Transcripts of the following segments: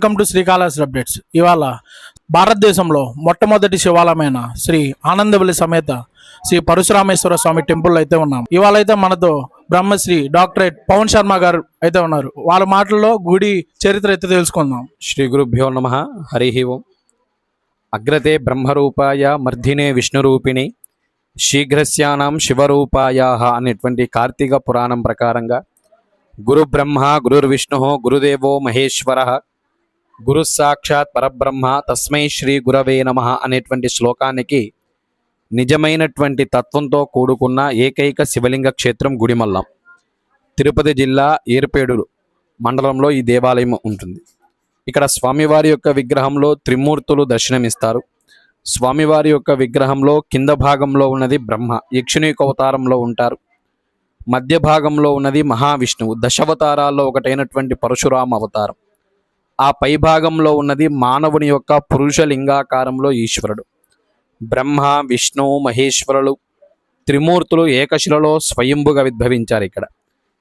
Welcome to Srikalahasti updates. ఇవాళ భారతదేశంలో మొట్టమొదటి శివాలయమైన శ్రీ ఆనందవల్లి సమేత శ్రీ పరశురామేశ్వర స్వామి టెంపుల్ అయితే ఉన్నాం. ఇవాళ అయితే మనతో బ్రహ్మశ్రీ డాక్టరేట్ పవన్ శర్మ గారు అయితే ఉన్నారు. వాళ్ళ మాటల్లో గుడి చరిత్ర అయితే తెలుసుకుందాం. శ్రీ గురుభ్యో నమః. హరి ఓం. అగ్రతే బ్రహ్మరూపాయ మర్ధినే విష్ణురూపిణి శీఘ్రస్యానాం శివరూపాయ అనేటువంటి కార్తీక పురాణం ప్రకారంగా గురు బ్రహ్మ గురుర్విష్ణు గురుదేవో మహేశ్వర గురు సాక్షాత్ పరబ్రహ్మ తస్మై శ్రీ గురవే నమః అనేటువంటి శ్లోకానికి నిజమైనటువంటి తత్వంతో కూడుకున్న ఏకైక శివలింగ క్షేత్రం గుడిమల్లం. తిరుపతి జిల్లా ఏర్పేడు మండలంలో ఈ దేవాలయం ఉంటుంది. ఇక్కడ స్వామివారి యొక్క విగ్రహంలో త్రిమూర్తులు దర్శనమిస్తారు. స్వామివారి యొక్క విగ్రహంలో కింద భాగంలో ఉన్నది బ్రహ్మ, యక్షుని యొక్క అవతారంలో ఉంటారు. మధ్య భాగంలో ఉన్నది మహావిష్ణువు, దశావతారాల్లో ఒకటైనటువంటి పరశురామ అవతారం. ఆ పై భాగంలో ఉన్నది మానవుని యొక్క పురుష లింగాకారంలో ఈశ్వరుడు. బ్రహ్మ విష్ణు మహేశ్వరులు త్రిమూర్తులు ఏకశిలలో స్వయంభుగా ఉద్భవించారు. ఇక్కడ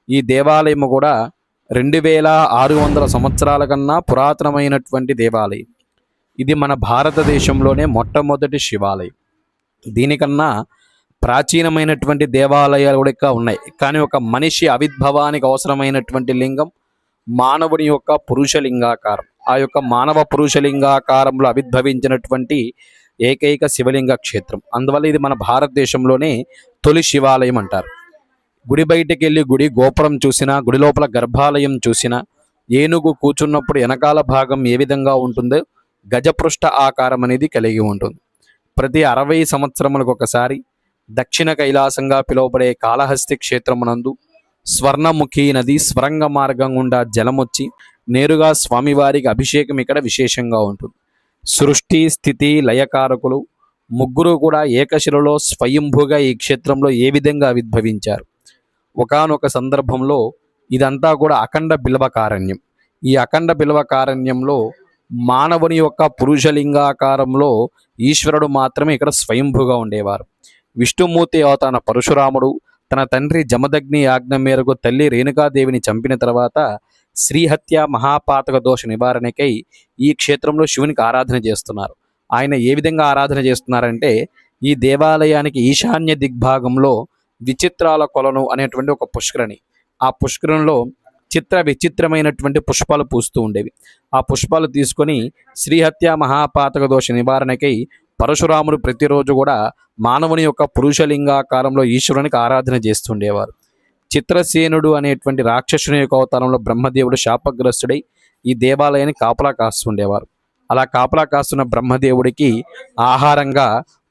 ఈ దేవాలయం కూడా 2600 సంవత్సరాల కన్నా పురాతనమైనటువంటి దేవాలయం. ఇది మన భారతదేశంలోనే మొట్టమొదటి శివాలయం. దీనికన్నా ప్రాచీనమైనటువంటి దేవాలయాలు కూడా ఉన్నాయి. కానీ ఒక మనిషి ఆవిర్భావానికి అవసరమైనటువంటి లింగం మానవుని యొక్క పురుషలింగాకారం. ఆ యొక్క మానవ పురుషలింగాకారంలో ఆవిర్భవించినటువంటి ఏకైక శివలింగ క్షేత్రం. అందువల్ల ఇది మన భారతదేశంలోనే తొలి శివాలయం అంటారు. గుడి బయటికి వెళ్ళి గుడి గోపురం చూసినా, గుడి లోపల గర్భాలయం చూసినా, ఏనుగు కూర్చున్నప్పుడు వెనకాల భాగం ఏ విధంగా ఉంటుందో గజపృష్ఠ ఆకారం అనేది కలిగి ఉంటుంది. ప్రతి 60 సంవత్సరములకు ఒకసారి దక్షిణ కైలాసంగా పిలువబడే కాళహస్తి క్షేత్రమునందు స్వర్ణముఖి నది స్వరంగ మార్గం గుండా జలమొచ్చి నేరుగా స్వామివారికి అభిషేకం ఇక్కడ విశేషంగా ఉంటుంది. సృష్టి స్థితి లయకారకులు ముగ్గురు కూడా ఏకశిలలో స్వయంభుగా ఈ క్షేత్రంలో ఏ విధంగా ఆవిర్భవించారు. ఒకానొక సందర్భంలో ఇదంతా కూడా అఖండ బిల్వకారణ్యం. ఈ అఖండ బిల్వకారణ్యంలో మానవుని యొక్క పురుషలింగాకారంలో ఈశ్వరుడు మాత్రమే ఇక్కడ స్వయంభుగా ఉండేవారు. విష్ణుమూర్తి అవతాన పరశురాముడు తన తండ్రి జమదగ్ని ఆజ్ఞ మేరకు తల్లి రేణుకాదేవిని చంపిన తర్వాత శ్రీహత్య మహాపాతక దోష నివారణకై ఈ క్షేత్రంలో శివునికి ఆరాధన చేస్తున్నారు. ఆయన ఏ విధంగా ఆరాధన చేస్తున్నారంటే, ఈ దేవాలయానికి ఈశాన్య దిగ్భాగంలో విచిత్రాల కొలను అనేటువంటి ఒక పుష్కరిణి, ఆ పుష్కరంలో చిత్ర విచిత్రమైనటువంటి పుష్పాలు పూస్తూ ఉండేవి. ఆ పుష్పాలు తీసుకొని శ్రీహత్య మహాపాతక దోష నివారణకై పరశురాముడు ప్రతిరోజు కూడా మానవుని యొక్క పురుషలింగాకారంలో ఈశ్వరునికి ఆరాధన చేస్తుండేవారు. చిత్రసేనుడు అనేటువంటి రాక్షసుని యొక్క అవతారంలో బ్రహ్మదేవుడు శాపగ్రస్తుడై ఈ దేవాలయాన్ని కాపలా కాస్తుండేవారు. అలా కాపలా కాస్తున్న బ్రహ్మదేవుడికి ఆహారంగా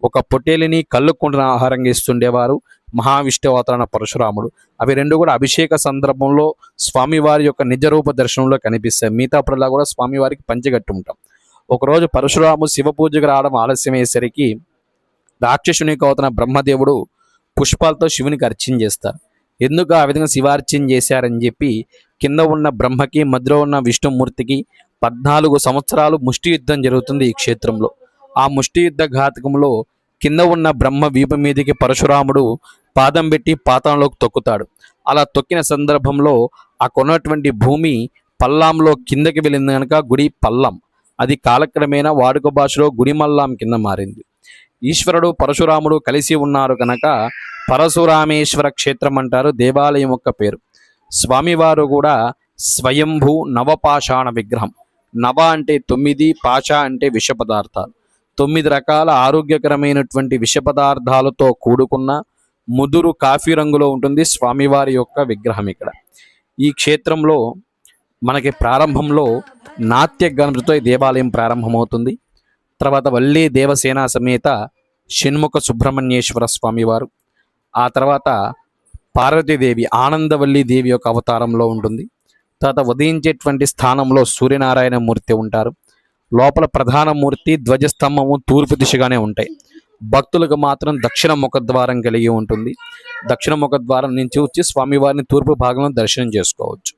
ఒక పొట్టేలిని కళ్ళుకుంటున్న ఆహారంగా ఇస్తుండేవారు మహావిష్ణు అవతారణ పరశురాముడు. అవి రెండు కూడా అభిషేక సందర్భంలో స్వామివారి యొక్క నిజరూప దర్శనంలో కనిపిస్తాయి. మిగతాప్పుడల్లా కూడా స్వామివారికి పంచగట్టు ఉంటాం. ఒకరోజు పరశురాము శివ పూజకు రావడం ఆలస్యమయ్యేసరికి రాక్షసుని అవతారణ బ్రహ్మదేవుడు పుష్పాలతో శివునికి అర్చన చేస్తారు. ఎందుకు ఆ విధంగా శివార్చన చేశారని చెప్పి కింద ఉన్న బ్రహ్మకి మధ్యలో ఉన్న విష్ణుమూర్తికి 14 సంవత్సరాలు ముష్టి యుద్ధం జరుగుతుంది ఈ క్షేత్రంలో. ఆ ముష్టి యుద్ధ ఘాతకంలో కింద ఉన్న బ్రహ్మ వీపు మీదకి పరశురాముడు పాదం పెట్టి పాతంలోకి తొక్కుతాడు. అలా తొక్కిన సందర్భంలో ఆ కొన్నటువంటి భూమి పల్లాంలో కిందకి వెళ్ళింది కనుక గుడి పల్లం. అది కాలక్రమేణా వాడుక భాషలో గుడిమల్లాం కింద మారింది. ఈశ్వరుడు పరశురాముడు కలిసి ఉన్నారు కనుక పరశురామేశ్వర క్షేత్రం అంటారు దేవాలయం యొక్క పేరు. స్వామివారు కూడా స్వయంభూ నవపాషాణ విగ్రహం. నవ అంటే 9, పాష అంటే విష పదార్థాలు. 9 రకాల ఆరోగ్యకరమైనటువంటి విష పదార్థాలతో కూడుకున్న ముదురు కాఫీ రంగులో ఉంటుంది స్వామివారి యొక్క విగ్రహం. ఇక్కడ ఈ క్షేత్రంలో మనకి ప్రారంభంలో నాట్య గణపతితో ఈ దేవాలయం ప్రారంభమవుతుంది. తర్వాత వల్లి దేవసేన సమేత షణ్ముఖ సుబ్రహ్మణ్యేశ్వర స్వామివారు, ఆ తర్వాత పార్వతీదేవి ఆనందవల్లి దేవి యొక్క అవతారంలో ఉంటుంది. తర్వాత ఉదయించేటువంటి స్థానంలో సూర్యనారాయణ మూర్తి ఉంటారు. లోపల ప్రధాన మూర్తి ధ్వజస్తంభము తూర్పు దిశగానే ఉంటాయి. భక్తులకు మాత్రం దక్షిణ ముఖద్వారం కలిగి ఉంటుంది. దక్షిణ ముఖద్వారం నుంచి వచ్చి స్వామివారిని తూర్పు భాగంలో దర్శనం చేసుకోవచ్చు.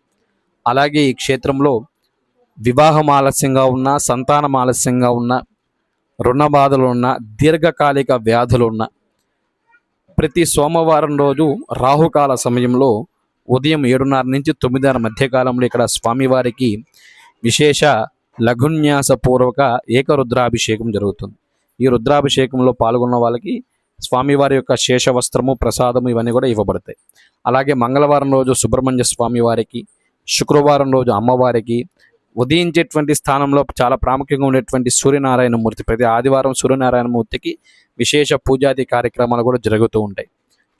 అలాగే ఈ క్షేత్రంలో వివాహం ఆలస్యంగా ఉన్న, సంతానం ఆలస్యంగా ఉన్న, రుణ బాధలు ఉన్న, దీర్ఘకాలిక వ్యాధులు ఉన్న ప్రతి సోమవారం రోజు రాహుకాల సమయంలో ఉదయం 7:30 నుంచి 9:30 మధ్యకాలంలో ఇక్కడ స్వామివారికి విశేష లఘున్యాసపూర్వక ఏకరుద్రాభిషేకం జరుగుతుంది. ఈ రుద్రాభిషేకంలో పాల్గొన్న వాళ్ళకి స్వామివారి యొక్క శేష వస్త్రము, ప్రసాదము ఇవన్నీ కూడా ఇవ్వబడతాయి. అలాగే మంగళవారం రోజు సుబ్రహ్మణ్య స్వామి వారికి, శుక్రవారం రోజు అమ్మవారికి, ఉదయించేటువంటి స్థానంలో చాలా ప్రాముఖ్యంగా ఉండేటువంటి సూర్యనారాయణ మూర్తి, ప్రతి ఆదివారం సూర్యనారాయణ మూర్తికి విశేష పూజాది కార్యక్రమాలు కూడా జరుగుతూ ఉంటాయి.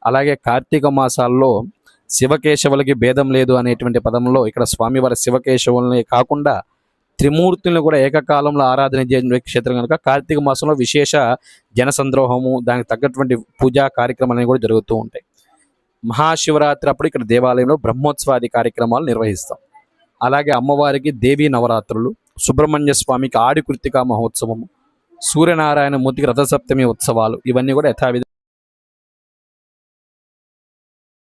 అలాగే కార్తీక మాసాల్లో శివకేశవులకి భేదం లేదు అనేటువంటి పదంలో ఇక్కడ స్వామివారి శివకేశవులనే కాకుండా త్రిమూర్తులను కూడా ఏకకాలంలో ఆరాధన చేసే క్షేత్రం కనుక కార్తీక మాసంలో విశేష జనసంద్రోహము, దానికి తగ్గటువంటి పూజా కార్యక్రమాలు కూడా జరుగుతూ ఉంటాయి. మహాశివరాత్రి అప్పుడు ఇక్కడ దేవాలయంలో బ్రహ్మోత్సవాది కార్యక్రమాలు నిర్వహిస్తాం. అలాగే అమ్మవారికి దేవీ నవరాత్రులు, సుబ్రహ్మణ్య స్వామికి ఆడి కృత్తికా మహోత్సవము, సూర్యనారాయణ మూర్తికి రథసప్తమి ఉత్సవాలు ఇవన్నీ కూడా యథావిధి